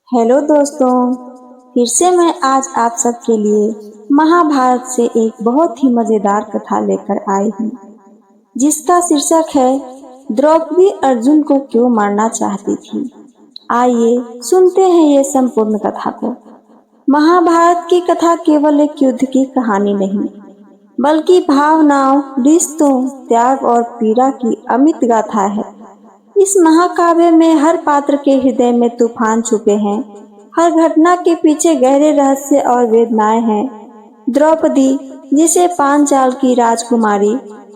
Hello दोस्तों, फिर से मैं आज आप सबके लिए महाभारत से एक बहुत ही मजेदार कथा लेकर आई हूँ, जिसका शीर्षक है द्रौपदी अर्जुन को क्यों मारना चाहती थी। आइए सुनते हैं ये संपूर्ण कथा को। महाभारत की कथा केवल एक युद्ध की कहानी नहीं, बल्कि भावनाओं, रिश्तों, त्याग और पीड़ा की अमित गाथा है। इस महाकाव्य में हर पात्र के हृदय में तूफान छुपे हैं, हर घटना के पीछे गहरे रहस्य और वेदनाएं हैं। द्रौपदी, जिसे पांचाल की राजकुमारी,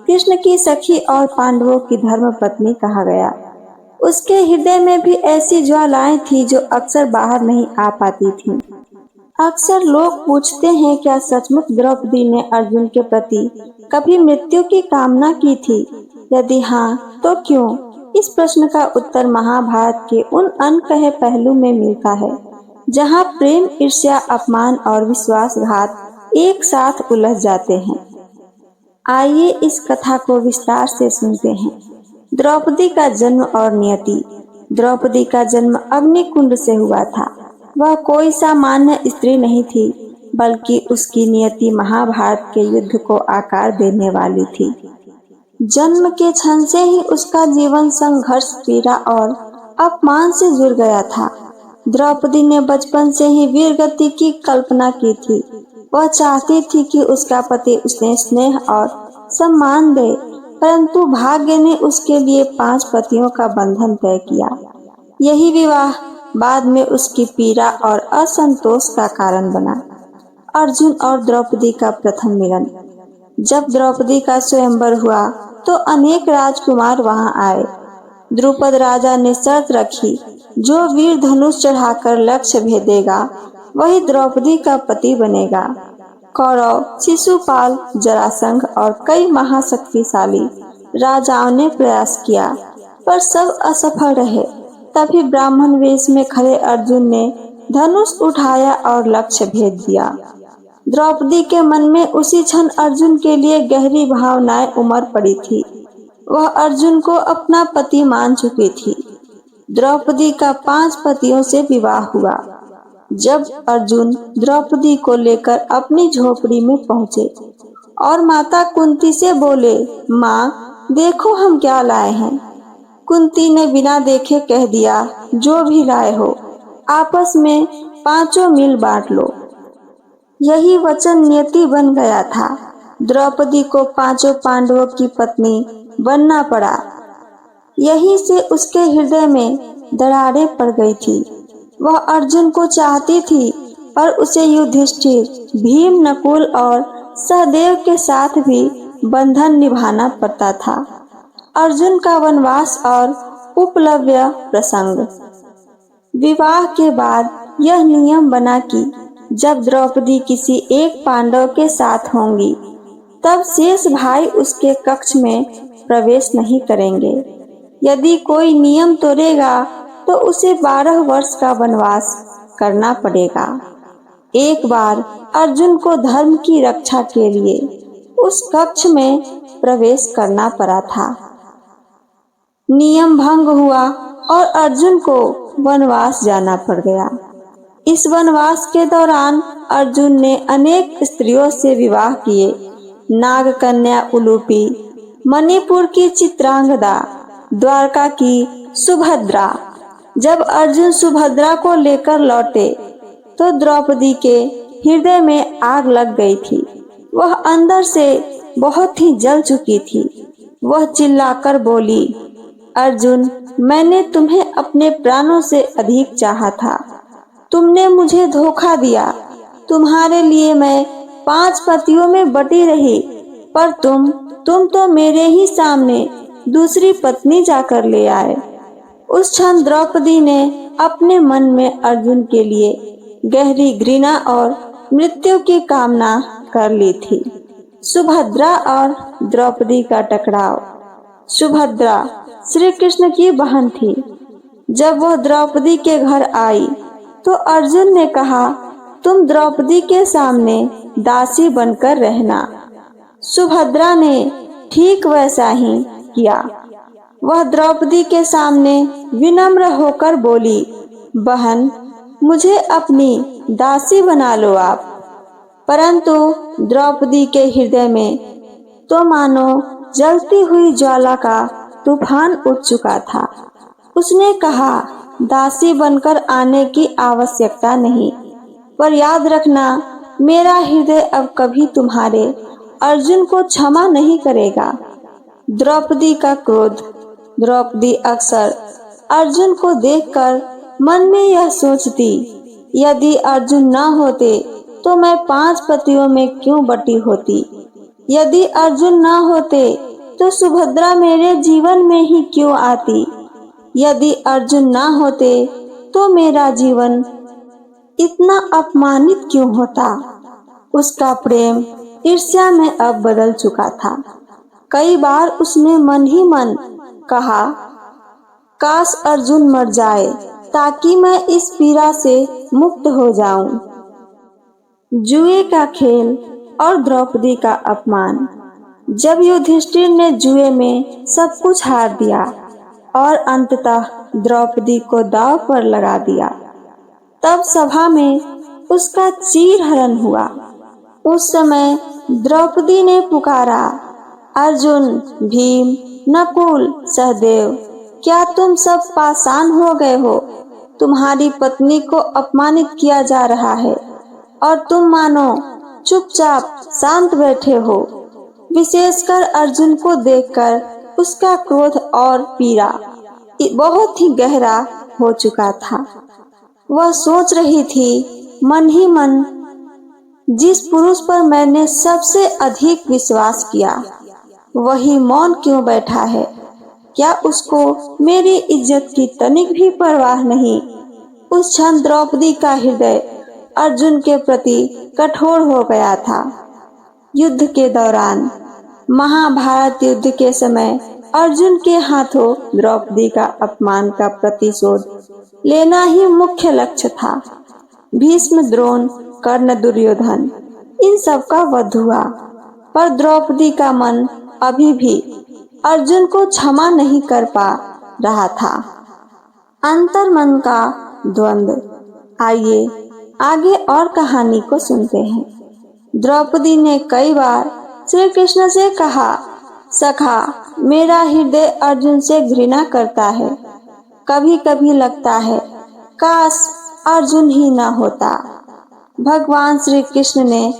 कृष्ण की सखी और पांडवों की धर्म पत्नी कहा गया, उसके हृदय में भी ऐसी ज्वालाएं थी जो अक्सर बाहर नहीं आ पाती थीं। अक्सर लोग पूछते हैं, क्या सचमुच द्रौपदी ने अर्जुन के प्रति कभी मृत्यु की कामना की थी? यदि हाँ, तो क्यों? इस प्रश्न का उत्तर महाभारत के उन अनकहे पहलू में मिलता है, जहाँ प्रेम, ईर्ष्या, अपमान और विश्वासघात एक साथ उलझ जाते हैं। आइए इस कथा को विस्तार से सुनते हैं। द्रौपदी का जन्म और नियति। द्रौपदी का जन्म अग्निकुंड से हुआ था। वह कोई सामान्य स्त्री नहीं थी, बल्कि उसकी नियति महाभारत के युद्ध को आकार देने वाली थी। जन्म के क्षण से ही उसका जीवन संघर्ष, पीड़ा और अपमान से जुड़ गया था। द्रौपदी ने बचपन से ही वीर गति की कल्पना की थी। वह चाहती थी कि उसका पति उसे स्नेह और सम्मान दे, परंतु भाग्य ने उसके लिए 5 पतियों का बंधन तय किया। यही विवाह बाद में उसकी पीड़ा और असंतोष का कारण बना। अर्जुन और द्रौपदी का प्रथम मिलन। जब द्रौपदी का स्वयंवर हुआ तो अनेक राजकुमार वहां आए। द्रुपद राजा ने शर्त रखी, जो वीर धनुष चढ़ाकर लक्ष्य भेदेगा वही द्रौपदी का पति बनेगा। कौरव, शिशुपाल, जरासंध और कई महाशक्तिशाली राजाओं ने प्रयास किया, पर सब असफल रहे। तभी ब्राह्मण वेश में खड़े अर्जुन ने धनुष उठाया और लक्ष्य भेद दिया। द्रौपदी के मन में उसी क्षण अर्जुन के लिए गहरी भावनाएं उमड़ पड़ी थी। वह अर्जुन को अपना पति मान चुकी थी। द्रौपदी का 5 पतियों से विवाह हुआ। जब अर्जुन द्रौपदी को लेकर अपनी झोपड़ी में पहुंचे और माता कुंती से बोले, माँ देखो हम क्या लाए हैं। कुंती ने बिना देखे कह दिया, जो भी लाए हो आपस में 5 मील बांट लो। यही वचन नियति बन गया था। द्रौपदी को 5 पांडवों की पत्नी बनना पड़ा। यहीं से उसके हृदय में दरारें पड़ गई थी। वह अर्जुन को चाहती थी, पर उसे युधिष्ठिर, भीम, नकुल और सहदेव के साथ भी बंधन निभाना पड़ता था। अर्जुन का वनवास और उपलव्य प्रसंग। विवाह के बाद यह नियम बना कि जब द्रौपदी किसी एक पांडव के साथ होंगी, तब शेष भाई उसके कक्ष में प्रवेश नहीं करेंगे। यदि कोई नियम तोड़ेगा तो उसे 12 वर्ष का वनवास करना पड़ेगा। एक बार अर्जुन को धर्म की रक्षा के लिए उस कक्ष में प्रवेश करना पड़ा था। नियम भंग हुआ और अर्जुन को वनवास जाना पड़ गया। इस वनवास के दौरान अर्जुन ने अनेक स्त्रियों से विवाह किए। नागकन्या उलूपी, मणिपुर की चित्रांगदा, द्वारका की सुभद्रा। जब अर्जुन सुभद्रा को लेकर लौटे तो द्रौपदी के हृदय में आग लग गई थी। वह अंदर से बहुत ही जल चुकी थी। वह चिल्लाकर बोली, अर्जुन, मैंने तुम्हें अपने प्राणों से अधिक चाहा था। तुमने मुझे धोखा दिया। तुम्हारे लिए मैं 5 पतियों में बटी रही, पर तुम तो मेरे ही सामने दूसरी पत्नी जाकर ले आए। उस क्षण द्रौपदी ने अपने मन में अर्जुन के लिए गहरी घृणा और मृत्यु की कामना कर ली थी। सुभद्रा और द्रौपदी का टकराव। सुभद्रा श्री कृष्ण की बहन थी। जब वह द्रौपदी के घर आई तो अर्जुन ने कहा, तुम द्रौपदी के सामने दासी बनकर रहना। सुभद्रा ने ठीक वैसा ही किया। वह द्रौपदी के सामने विनम्र होकर बोली, बहन, मुझे अपनी दासी बना लो आप। परंतु द्रौपदी के हृदय में तो मानो जलती हुई ज्वाला का तूफान उठ चुका था। उसने कहा, दासी बनकर आने की आवश्यकता नहीं, पर याद रखना, मेरा हृदय अब कभी तुम्हारे अर्जुन को क्षमा नहीं करेगा। द्रौपदी का क्रोध। द्रौपदी अक्सर अर्जुन को देखकर मन में यह सोचती, यदि अर्जुन न होते तो मैं 5 पतियों में क्यों बटी होती। यदि अर्जुन न होते तो सुभद्रा मेरे जीवन में ही क्यों आती। यदि अर्जुन न होते तो मेरा जीवन इतना अपमानित क्यों होता। उसका प्रेम ईर्ष्या में अब बदल चुका था। कई बार उसने मन ही मन कहा, काश अर्जुन मर जाए ताकि मैं इस पीड़ा से मुक्त हो जाऊं। जुए का खेल और द्रौपदी का अपमान। जब युधिष्ठिर ने जुए में सब कुछ हार दिया और अंततः द्रौपदी को दांव पर लगा दिया, तब सभा में उसका चीरहरण हुआ। उस समय द्रौपदी ने पुकारा, अर्जुन, भीम, नकुल, सहदेव, क्या तुम सब पाषाण हो गए हो। तुम्हारी पत्नी को अपमानित किया जा रहा है और तुम मानो चुपचाप शांत बैठे हो। विशेषकर अर्जुन को देखकर उसका क्रोध और पीड़ा बहुत ही गहरा हो चुका था। वह सोच रही थी मन ही मन, जिस पुरुष पर मैंने सबसे अधिक विश्वास किया वही मौन क्यों बैठा है। क्या उसको मेरी इज्जत की तनिक भी परवाह नहीं। उस क्षण द्रौपदी का हृदय अर्जुन के प्रति कठोर हो गया था। युद्ध के दौरान, महाभारत युद्ध के समय अर्जुन के हाथों द्रौपदी का अपमान का प्रतिशोध लेना ही मुख्य लक्ष्य था। भीष्म, द्रोण, कर्ण, दुर्योधन, इन सब का वध हुआ, पर द्रौपदी का मन अभी भी अर्जुन को क्षमा नहीं कर पा रहा था। अंतर्मन का द्वंद्व। आइए आगे और कहानी को सुनते हैं। द्रौपदी ने कई बार श्री कृष्ण से कहा, सखा, मेरा हृदय अर्जुन से घृणा करता है। कभी कभी लगता है काश अर्जुन ही न होता। भगवान श्री कृष्ण ने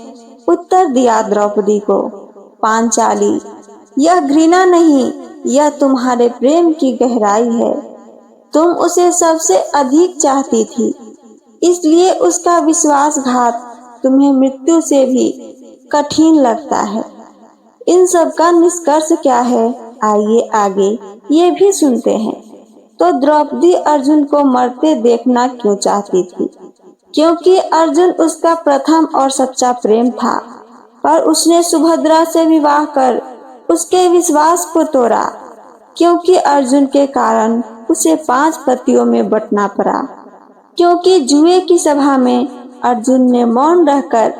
उत्तर दिया द्रौपदी को, पांचाली, यह घृणा नहीं, यह तुम्हारे प्रेम की गहराई है। तुम उसे सबसे अधिक चाहती थी, इसलिए उसका विश्वासघात तुम्हें मृत्यु से भी कठिन लगता है। इन सब का निष्कर्ष क्या है, आइए आगे ये भी सुनते हैं। तो द्रौपदी अर्जुन को मरते देखना क्यों चाहती थी? क्योंकि अर्जुन उसका प्रथम और सच्चा प्रेम था, पर उसने सुभद्रा से विवाह कर उसके विश्वास को तोड़ा। क्योंकि अर्जुन के कारण उसे 5 पतियों में बंटना पड़ा। क्योंकि जुए की सभा में अर्जुन ने मौन रहकर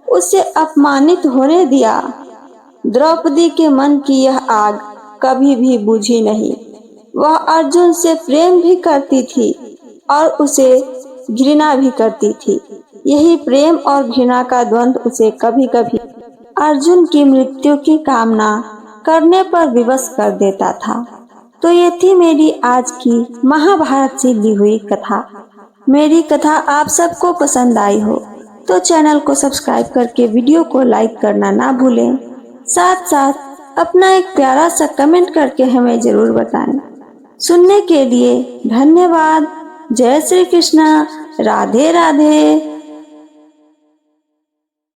उसे अपमानित होने दिया। द्रौपदी के मन की यह आग कभी भी बुझी नहीं। वह अर्जुन से प्रेम भी करती थी और उसे घृणा भी करती थी। यही प्रेम और घृणा का द्वंद्व उसे कभी कभी अर्जुन की मृत्यु की कामना करने पर विवश कर देता था। तो ये थी मेरी आज की महाभारत से ली हुई कथा। मेरी कथा आप सबको पसंद आई हो तो चैनल को सब्सक्राइब करके वीडियो को लाइक करना ना भूलें। साथ साथ अपना एक प्यारा सा कमेंट करके हमें जरूर बताएं। सुनने के लिए धन्यवाद। जय श्री कृष्णा। राधे राधे।